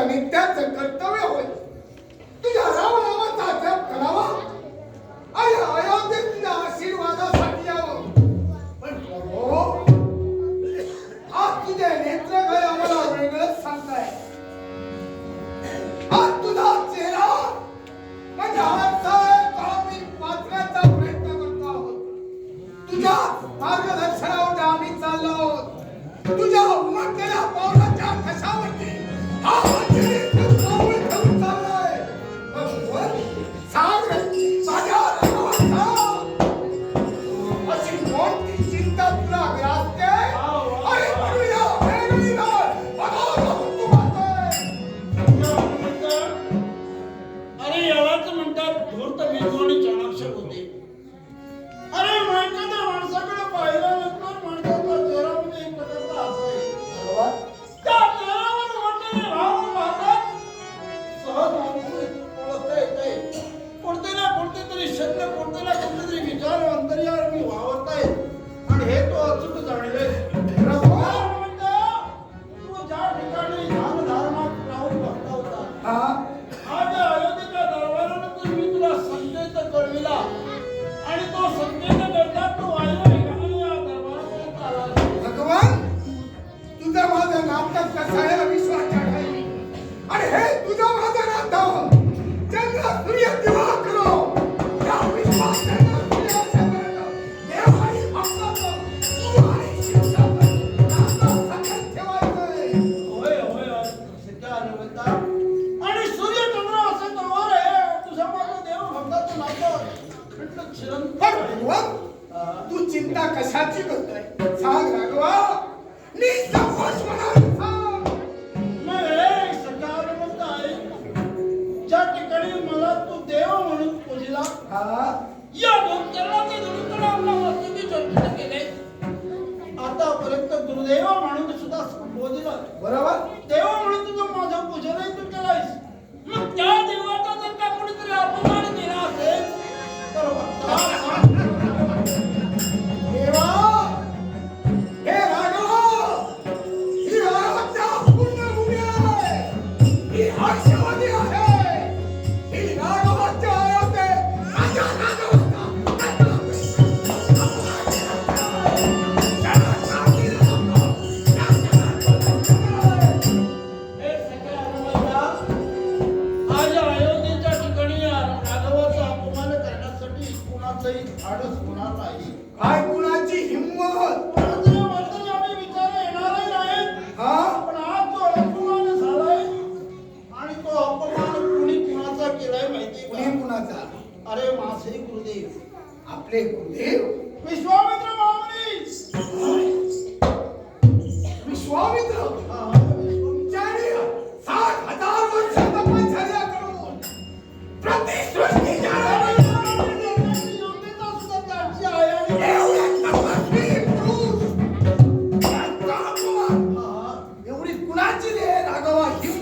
नित्याचं कर्तव्य होय. तुझ्या रामनामाचा जप करावा आणि अयोध्येत तुझ्या आशीर्वादासाठी यावं. पण प्रभो, आज तुझे नेत्र काय आम्हाला वेगळंच सांगताय. आज तुझा चेहरा म्हणजे आम्ही वाचण्याचा प्रयत्न करतो आहोत. तुझ्या मार्गदर्शनावर आम्ही चाललो आहोत. तुझ्या उमटलेल्या पावलाच्या कशावरती हा पाऊल ठेवून चाललाय. सांग माझ्या अशी कोणती चिंता तुला ग्रासते? अरे तुझ्या वेगळीला बघावं तू अरे यालाच म्हणतात धूर्त मेंदू आणि चाणाक्षर होते. अरे माणसाच्या माणसाकडे पाहिल्यानंतर माणसाचा चेहऱ्यामध्ये एक प्रकारचा हास्य आहे. त्या चेहऱ्यावर वाटणारे भाव पाहतात सहज माणूस ओळखता येते. कोणते ना कोणते तरी शब्द, कोणते ना कोणते तरी विचार अंतर्यात मी वावरतायत आणि हे तो अचूक जाणले. तू ज्या ठिकाणी ध्यानधारणात राहून बसला होता, आज अयोध्येच्या दरबारानंतर मी तुला संकेत कळविला आणि तो संकेत करता तू वायू ठिकाणी या दरबारापर्यंत आला. भगवान, तुझं माझं नाटक कसं आहे विश्वास टाकायला आणि हे तुझं माझं नाटक चंद्र सूर्य दिवा करो या विश्वास देवानी भक्ताचं तू आणि शिवशाचं नातं सगळ्यात ठेवायचंय. होय होय सत्य हनुमंता. आणि सूर्य चंद्र असे तलवार आहे. तुझ्या माझं देव भक्ताचं नातं म्हटलं चिरंतन आहे. भगवान, तू चिंता कशाची करतोय? सांग राघवा, निसंकोच म्हणाल सांग. नाही सत्य हनुमंत आहे. ज्या ठिकाणी मला तू देव म्हणून पूजला, या दोन चरणाचे दुरुत्तर आपल्या मस्तकी चर्चित केले. आतापर्यंत गुरुदेव म्हणून सुद्धा संबोधिलं. बरोबर. देव म्हणून तुझं माझं पूजनही तू केलंयस. मग त्या देवाचा जर का कोणीतरी अपमान केला असेल तर देवा, हे राघवा, ही राघवाच्या पुण्यभूमी आहे. ही हर्षवती आहे. ही राघवाच्या अयोध्ये माझ्या राघवाचा हे सगळे हनुमंता, आज अयोध्येच्या ठिकाणी राघवाचा अपमान करण्यासाठी कोणाचंही धाडस होणार नाही. काय कुणाची हिंमत? कोणाच्या मनात आम्ही विचार येणारही नाहीत. पण आज जो अपमान झालाय आणि तो अपमान कुणी कुणाचा केलाय माहिती कुणी का? कुणाचा? अरे माझे गुरुदेव आपले गुरुदेव विश्वामित्र महामुनी. विश्वामित्र हा, ज्याने 60,000 वर्ष तपश्चर्या करून प्रतिसृष्टीच्या योग्यता सुद्धा त्यांची आहे आणि एवढ्या तपस्वी पुरुष यांचा अपमान. एवढी कुणाची रे राघवा हिंमत?